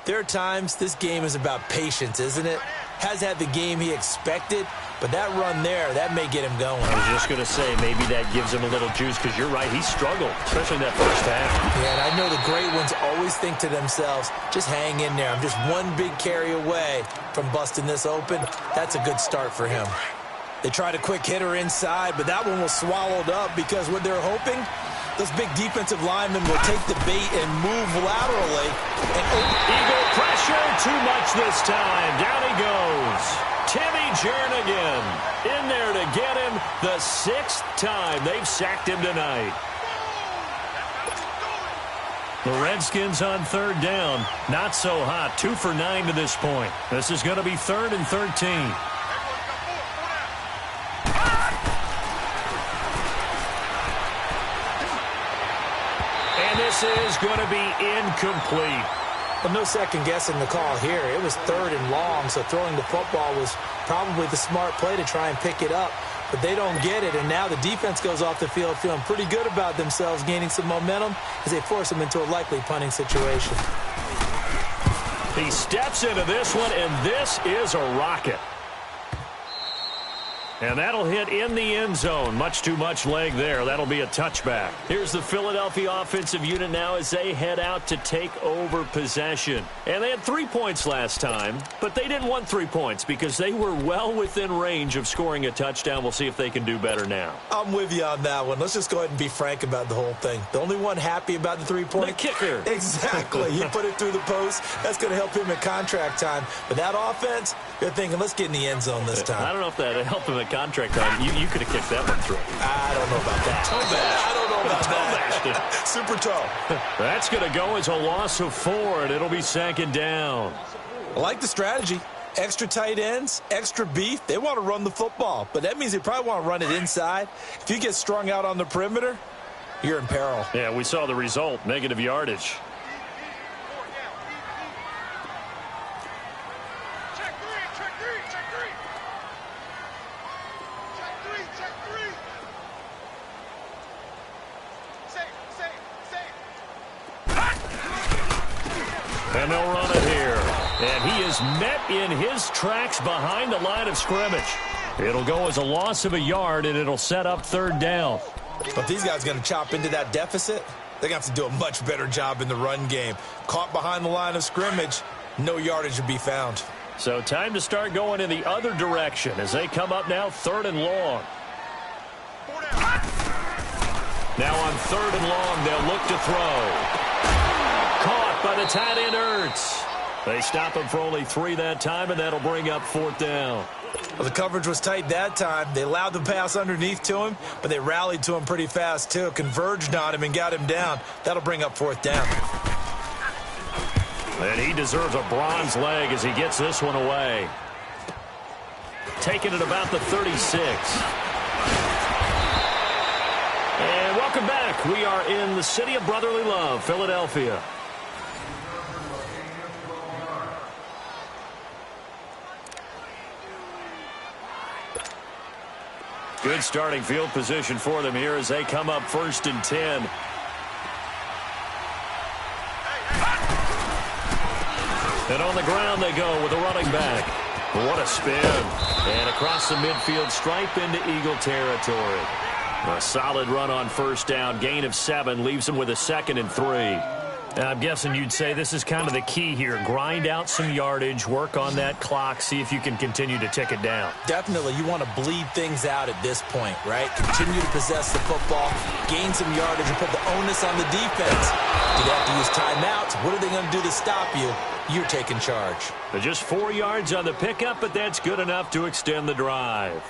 there are times this game is about patience, isn't it? Has had the game he expected, but that run there, that may get him going. I was just going to say, maybe that gives him a little juice because you're right, he struggled, especially in that first half. Yeah, and I know the great ones always think to themselves, just hang in there. I'm just one big carry away from busting this open. That's a good start for him. They tried a quick hitter inside, but that one was swallowed up because what they're hoping, those big defensive linemen will take the bait and move laterally. And Eagle pressure, too much this time. Down he goes. Timmy Jernigan in there to get him the 6th time they've sacked him tonight. The Redskins on 3rd down. Not so hot. 2 for 9 to this point. This is going to be 3rd and 13. This is going to be incomplete. Well, no second guessing the call here. It was 3rd and long, so throwing the football was probably the smart play to try and pick it up. But they don't get it, and now the defense goes off the field feeling pretty good about themselves, gaining some momentum as they force them into a likely punting situation. He steps into this one, and this is a rocket. And that'll hit in the end zone. Much too much leg there. That'll be a touchback. Here's the Philadelphia offensive unit now as they head out to take over possession. And they had 3 points last time, but they didn't want 3 points because they were well within range of scoring a touchdown. We'll see if they can do better now. I'm with you on that one. Let's just go ahead and be frank about the whole thing. The only one happy about the 3-point? The kicker. Exactly. He put it through the post. That's going to help him in contract time. But that offense, you're thinking, let's get in the end zone this time. I don't know if that helped him at contract time. You could have kicked that one through. I don't know about that. Toe bash. I don't know about that. Super toe. That's going to go as a loss of 4, and it'll be 2nd down. I like the strategy. Extra tight ends, extra beef. They want to run the football, but that means they probably want to run it inside. If you get strung out on the perimeter, you're in peril. Yeah, we saw the result. Negative yardage. And they'll run it here. And he is met in his tracks behind the line of scrimmage. It'll go as a loss of a yard, and it'll set up 3rd down. But these guys are going to chop into that deficit. They're going to have to do a much better job in the run game. Caught behind the line of scrimmage, no yardage to be found. So time to start going in the other direction as they come up now 3rd and long. Now on 3rd and long, they'll look to throw. Caught by the tight end Ertz. They stop him for only 3 that time, and that'll bring up 4th down. Well, the coverage was tight that time. They allowed the pass underneath to him, but they rallied to him pretty fast, too. Converged on him and got him down. That'll bring up 4th down. And he deserves a bronze leg as he gets this one away. Taking it about the 36. Welcome back. We are in the city of brotherly love, Philadelphia. Good starting field position for them here as they come up 1st and 10. And on the ground they go with a running back. What a spin. And across the midfield stripe into Eagle territory. A solid run on 1st down. Gain of 7 leaves them with a 2nd and 3. I'm guessing you'd say this is kind of the key here. Grind out some yardage, work on that clock, see if you can continue to tick it down. Definitely, you want to bleed things out at this point, right? Continue to possess the football, gain some yardage, and put the onus on the defense. Do they have to use timeouts? What are they going to do to stop you? You're taking charge. They're just 4 yards on the pickup, but that's good enough to extend the drive.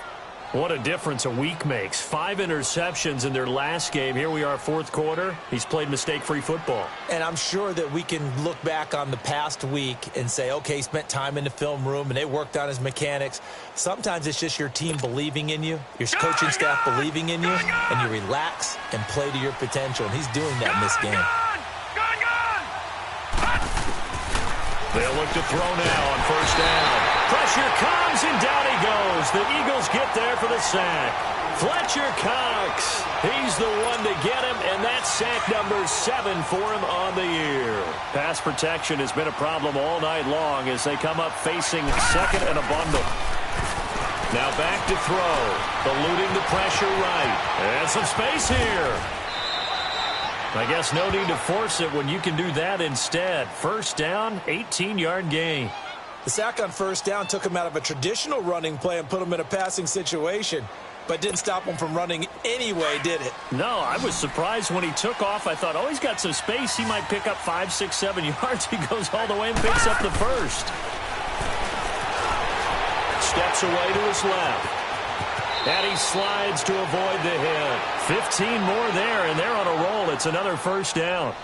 What a difference a week makes. 5 interceptions in their last game. Here we are, 4th quarter. He's played mistake-free football. And I'm sure that we can look back on the past week and say, okay, he spent time in the film room and they worked on his mechanics. Sometimes it's just your team believing in you, your coaching staff believing in you, and you relax and play to your potential. And he's doing that in this game. They'll look to throw now on 1st down. Pressure comes, and down he goes. The Eagles get there for the sack. Fletcher Cox, he's the one to get him, and that's sack number 7 for him on the year. Pass protection has been a problem all night long as they come up facing 2nd and a bundle. Now back to throw. Eluding the pressure right. And some space here. I guess no need to force it when you can do that instead. 1st down, 18-yard gain. The sack on 1st down took him out of a traditional running play and put him in a passing situation, but didn't stop him from running anyway, did it? No, I was surprised when he took off. I thought, oh, he's got some space. He might pick up 5, 6, 7 yards. He goes all the way and picks up the 1st. Steps away to his left. And he slides to avoid the hit. 15 more there, and they're on a roll. It's another 1st down.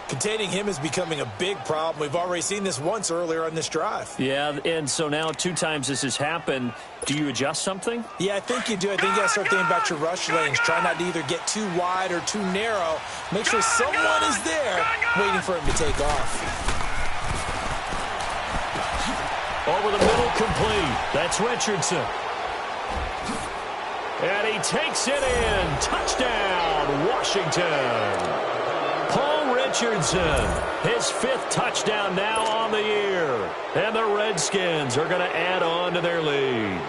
Containing him is becoming a big problem. We've already seen this once earlier on this drive. Yeah, and so now 2 times this has happened. Do you adjust something? Yeah, I think you do. I think you got to start thinking about your rush lanes. Try not to either get too wide or too narrow. Make sure someone is there waiting for him to take off. Over the middle, complete. That's Richardson. And he takes it in. Touchdown, Washington. Paul Richardson, his 5th touchdown now on the year. And the Redskins are going to add on to their lead.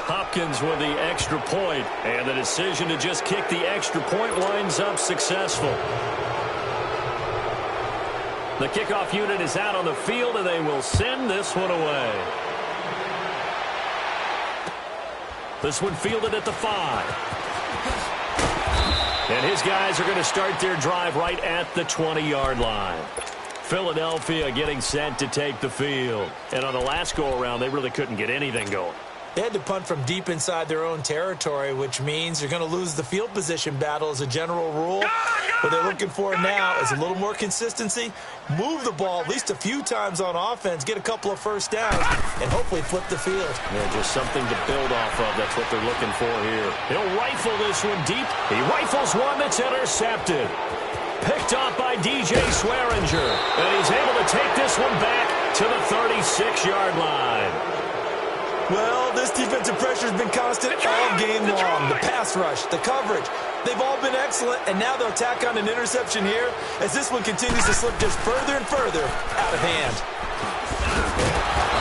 Hopkins with the extra point, and the decision to just kick the extra point winds up successful. The kickoff unit is out on the field, and they will send this one away. This one fielded at the 5. And his guys are going to start their drive right at the 20-yard line. Philadelphia getting set to take the field. And on the last go-around, they really couldn't get anything going. They had to punt from deep inside their own territory, which means you're going to lose the field position battle as a general rule. What they're looking for now is a little more consistency, move the ball at least a few times on offense, get a couple of 1st downs, and hopefully flip the field. Yeah, just something to build off of. That's what they're looking for here. He'll rifle this one deep. He rifles one that's intercepted. Picked off by DJ Swearinger. And he's able to take this one back to the 36-yard line. Well, this defensive pressure has been constant all game long. The pass rush, the coverage, they've all been excellent, and now they'll tack on an interception here as this one continues to slip just further and further out of hand.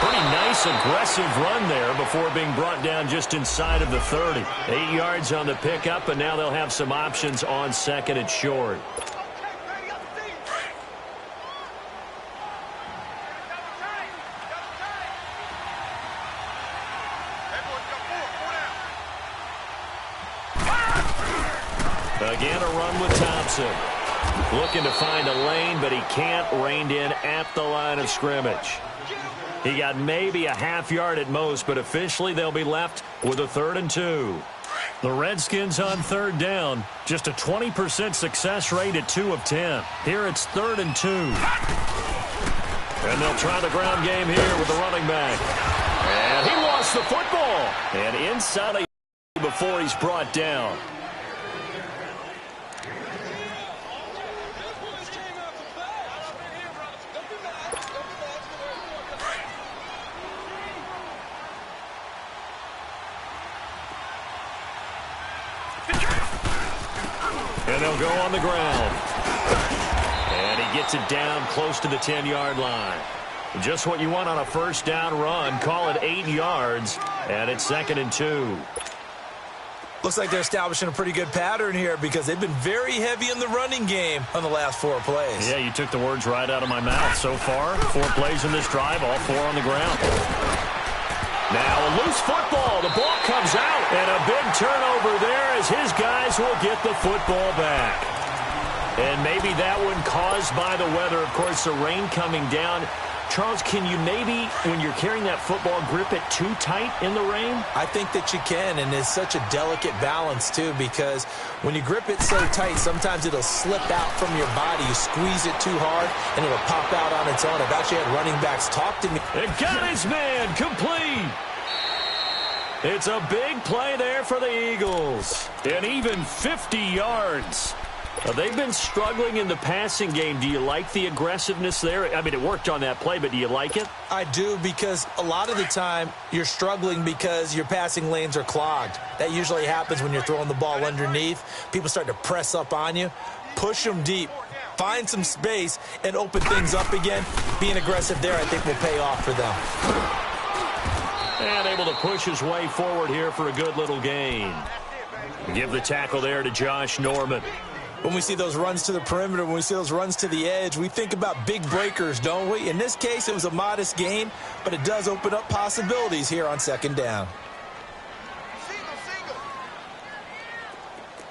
Pretty nice, aggressive run there before being brought down just inside of the 30. 8 yards on the pickup, and now they'll have some options on 2nd and short. Again, a run with Thompson. Looking to find a lane, but he can't. Reined in at the line of scrimmage. He got maybe a half yard at most, but officially they'll be left with a 3rd and 2. The Redskins on 3rd down. Just a 20% success rate at 2 of 10. Here it's 3rd and 2. And they'll try the ground game here with the running back. And he lost the football. And inside a before he's brought down. And they'll go on the ground. And he gets it down close to the 10-yard line. Just what you want on a first down run. Call it 8 yards, and it's 2nd and 2. Looks like they're establishing a pretty good pattern here because they've been very heavy in the running game on the last 4 plays. Yeah, you took the words right out of my mouth. So far, 4 plays in this drive, all 4 on the ground. Now a loose football. The ball comes out, and a big turnover there as his guys will get the football back. And maybe that one caused by the weather. Of course, the rain coming down. Charles, can you maybe, when you're carrying that football, grip it too tight in the rain? I think that you can, and it's such a delicate balance, too, because when you grip it so tight, sometimes it'll slip out from your body. You squeeze it too hard, and it'll pop out on its own. I've actually had running backs talk to me. It got his man complete. It's a big play there for the Eagles. And even 50 yards. They've been struggling in the passing game. Do you like the aggressiveness there? I mean, it worked on that play, but do you like it? I do, because a lot of the time you're struggling because your passing lanes are clogged. That usually happens when you're throwing the ball underneath. People start to press up on you. Push them deep. Find some space and open things up again. Being aggressive there, I think, will pay off for them. And able to push his way forward here for a good little gain. Give the tackle there to Josh Norman. When we see those runs to the perimeter, when we see those runs to the edge, we think about big breakers, don't we? In this case, it was a modest gain, but it does open up possibilities here on 2nd down.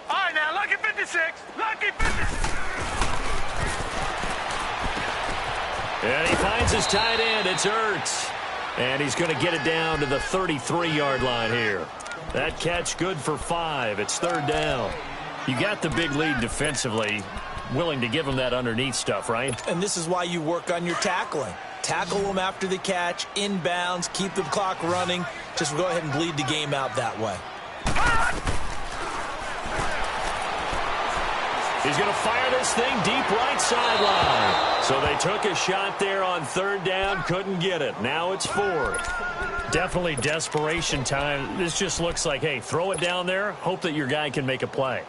All right, now, lucky 56. Lucky 56. And he finds his tight end. It's Ertz. And he's going to get it down to the 33-yard line here. That catch good for 5. It's 3rd down. You got the big lead defensively, willing to give them that underneath stuff, right? And this is why you work on your tackling. Tackle them after the catch, inbounds, keep the clock running. Just go ahead and bleed the game out that way. He's going to fire this thing deep right sideline. So they took a shot there on 3rd down, couldn't get it. Now it's 4th. Definitely desperation time. This just looks like, hey, throw it down there, hope that your guy can make a play.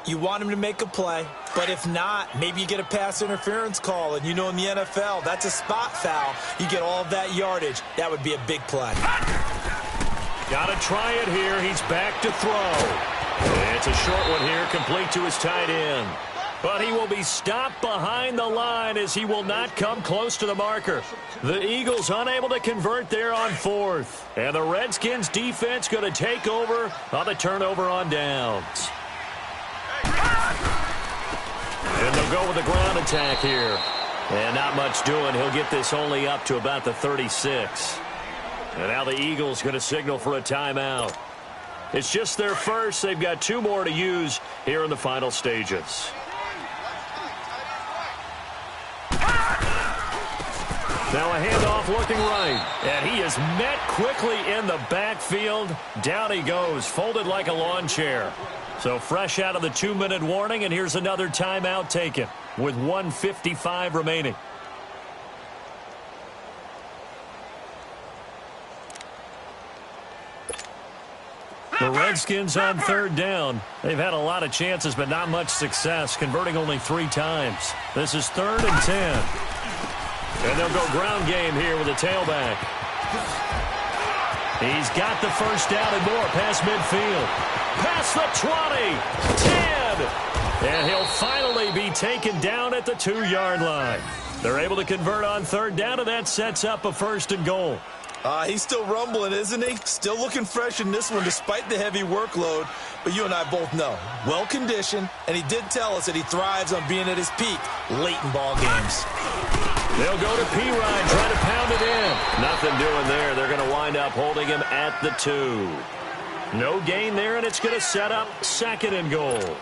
You want him to make a play, but if not, maybe you get a pass interference call, and you know in the NFL, that's a spot foul. You get all of that yardage. That would be a big play. Got to try it here. He's back to throw. It's a short one here, complete to his tight end. But he will be stopped behind the line as he will not come close to the marker. The Eagles unable to convert there on 4th. And the Redskins defense going to take over on the turnover on downs. And they'll go with the ground attack here. And not much doing. He'll get this only up to about the 36. And now the Eagles going to signal for a timeout. It's just their first. They've got 2 more to use here in the final stages. Now a handoff looking right. And he is met quickly in the backfield. Down he goes, folded like a lawn chair. So fresh out of the 2-minute warning, and here's another timeout taken with 1:55 remaining. The Redskins on 3rd down. They've had a lot of chances, but not much success, converting only 3 times. This is 3rd and 10. And they'll go ground game here with a tailback. He's got the first down and more past midfield. Past the 20, 10. And he'll finally be taken down at the 2-yard line. They're able to convert on 3rd down, and that sets up a 1st and goal. He's still rumbling, isn't he? Still looking fresh in this one despite the heavy workload. But you and I both know, well-conditioned, and he did tell us that he thrives on being at his peak late in ball games. They'll go to P-Ryan, try to pound it in. Nothing doing there. They're going to wind up holding him at the 2. No gain there, and it's going to set up 2nd and goal.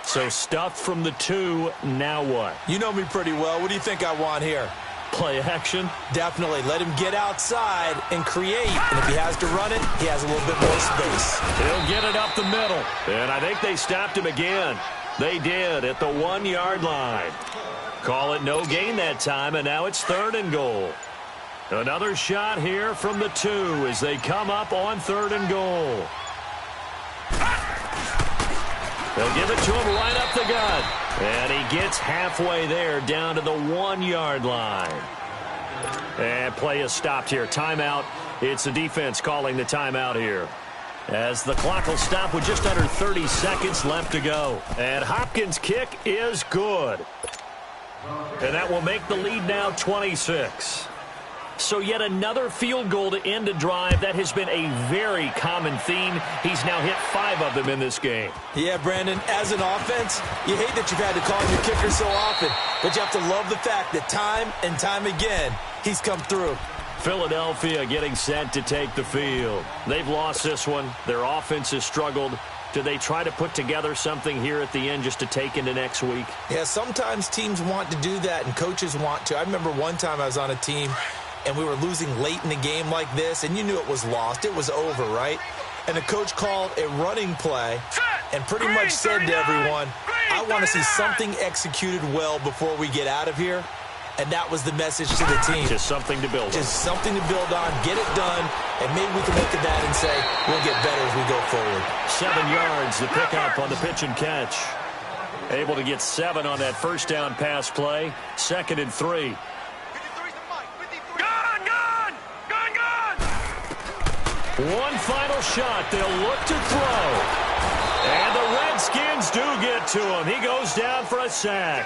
So stuffed from the 2, now what? You know me pretty well. What do you think I want here? Play action. Definitely. Let him get outside and create. And if he has to run it, he has a little bit more space. He'll get it up the middle. And I think they stopped him again. They did at the 1-yard line. Call it no gain that time, and now it's 3rd and goal. Another shot here from the 2 as they come up on 3rd and goal. They'll give it to him right up the gut. And he gets halfway there down to the 1-yard line. And play is stopped here. Timeout. It's the defense calling the timeout here, as the clock will stop with just under 30 seconds left to go. And Hopkins' kick is good. And that will make the lead now 26. So yet another field goal to end a drive. That has been a very common theme. He's now hit 5 of them in this game. Yeah, Brandon, as an offense, you hate that you've had to call your kicker so often, but you have to love the fact that time and time again, he's come through. Philadelphia getting set to take the field. They've lost this one. Their offense has struggled. Do they try to put together something here at the end just to take into next week? Yeah, sometimes teams want to do that and coaches want to. I remember one time I was on a team and we were losing late in the game like this, and you knew it was lost. It was over, right? And the coach called a running play and pretty much said to everyone, I want to see something executed well before we get out of here. And that was the message to the team. Just something to build on. Just something to build on, get it done, and maybe we can look at that and say, we'll get better as we go forward. 7 yards, the pickup on the pitch and catch. Able to get 7 on that first down pass play. 2nd and 3. One final shot. They'll look to throw. And the Redskins do get to him. He goes down for a sack.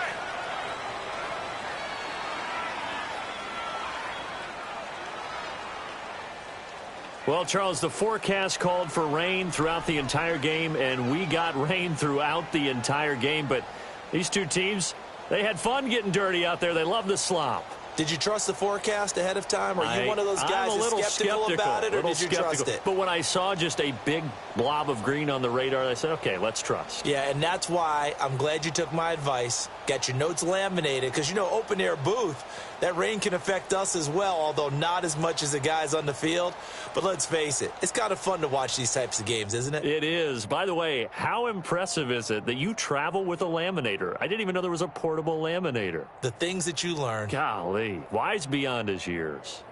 Well, Charles, the forecast called for rain throughout the entire game, and we got rain throughout the entire game. But these two teams, they had fun getting dirty out there. They love the slop. Did you trust the forecast ahead of time? Are you one of those guys that's skeptical about it, or did you trust it? But when I saw just a big blob of green on the radar, I said, okay, let's trust. Yeah, and that's why I'm glad you took my advice. Got your notes laminated, because, you know, open-air booth, that rain can affect us as well, although not as much as the guys on the field. But let's face it, it's kind of fun to watch these types of games, isn't it? It is. By the way, how impressive is it that you travel with a laminator? I didn't even know there was a portable laminator. The things that you learn. Golly, wise beyond his years.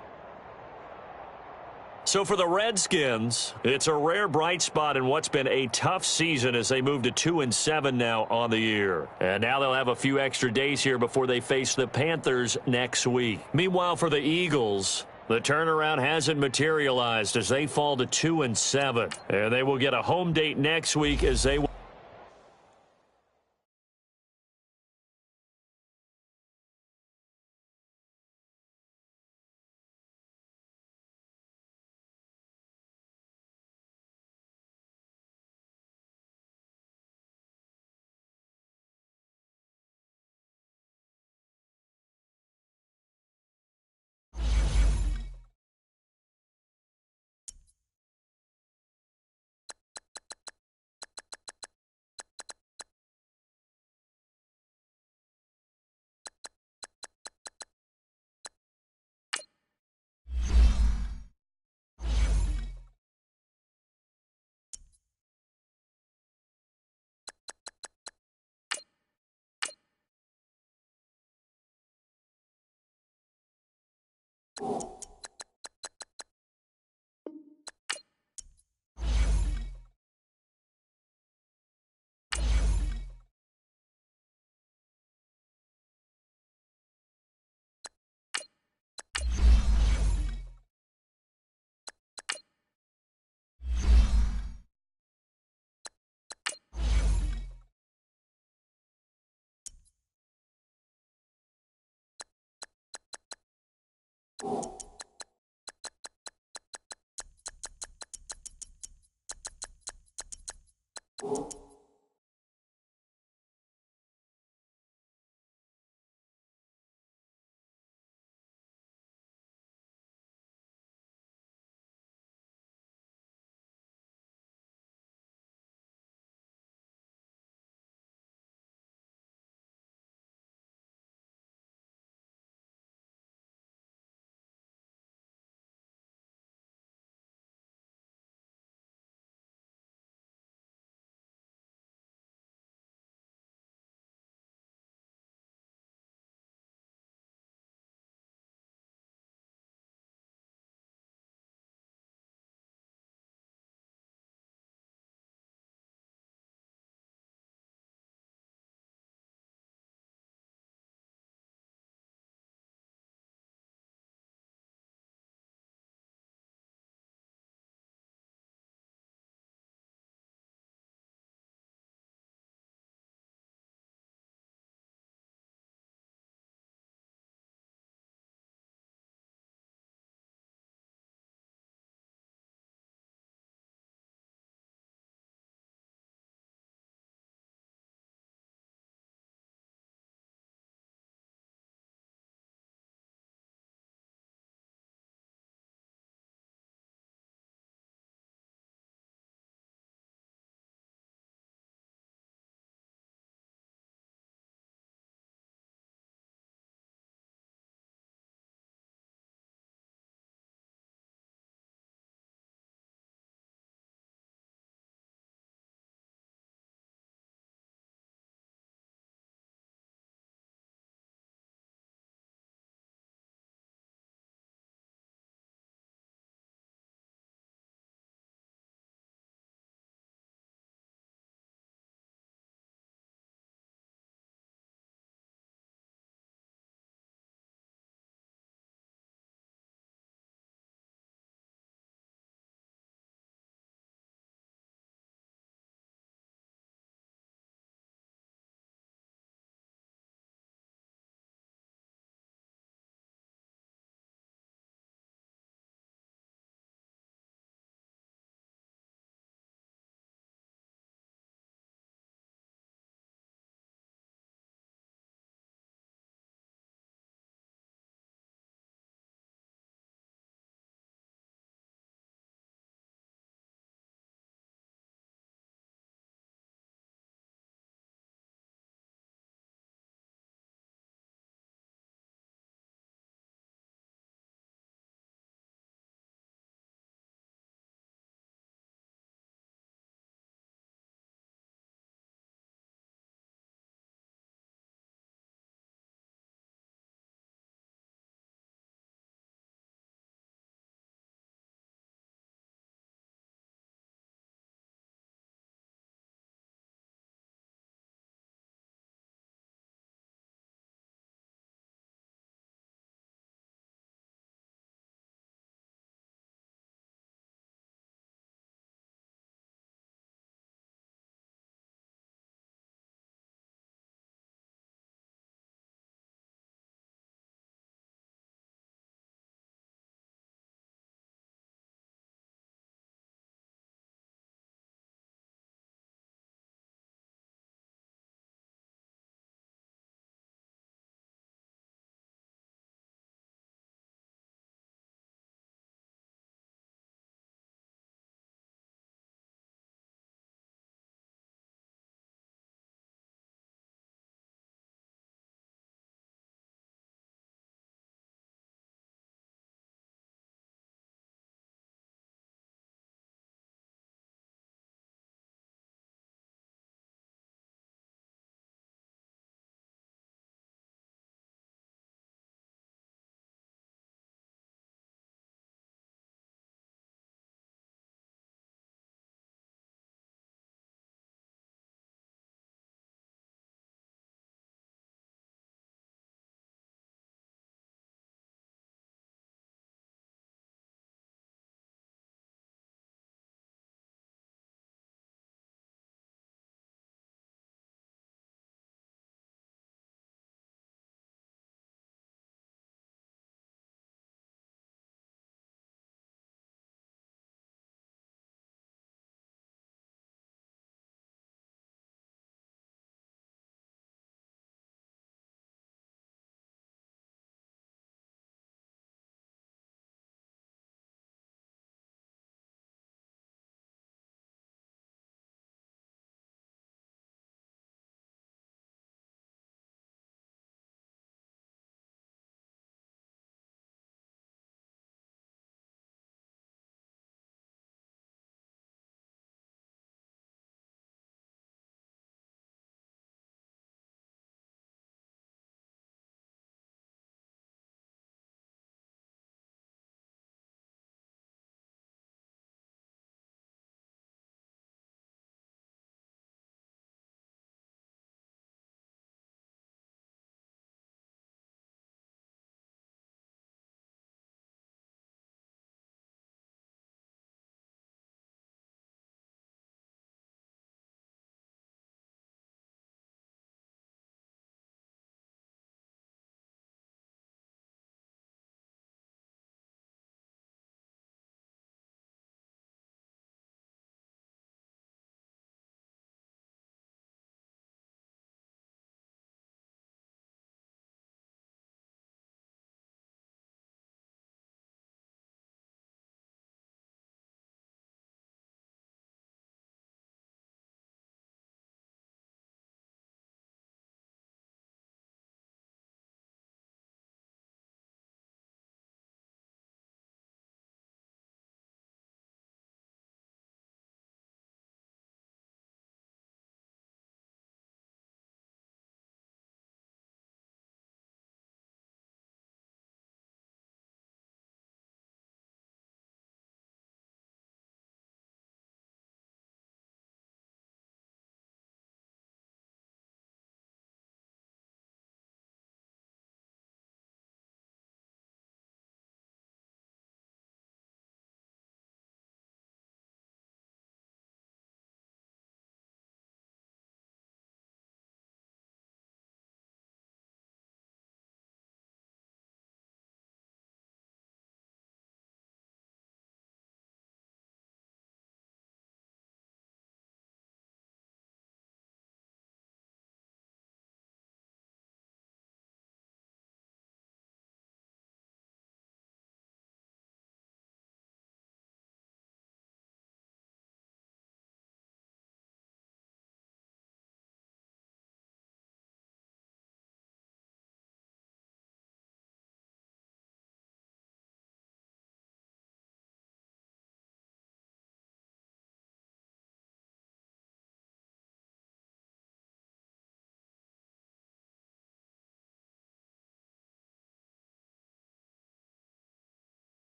So for the Redskins, it's a rare bright spot in what's been a tough season as they move to 2-7 now on the year. And now they'll have a few extra days here before they face the Panthers next week. Meanwhile, for the Eagles, the turnaround hasn't materialized as they fall to 2-7. And they will get a home date next week as they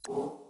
you.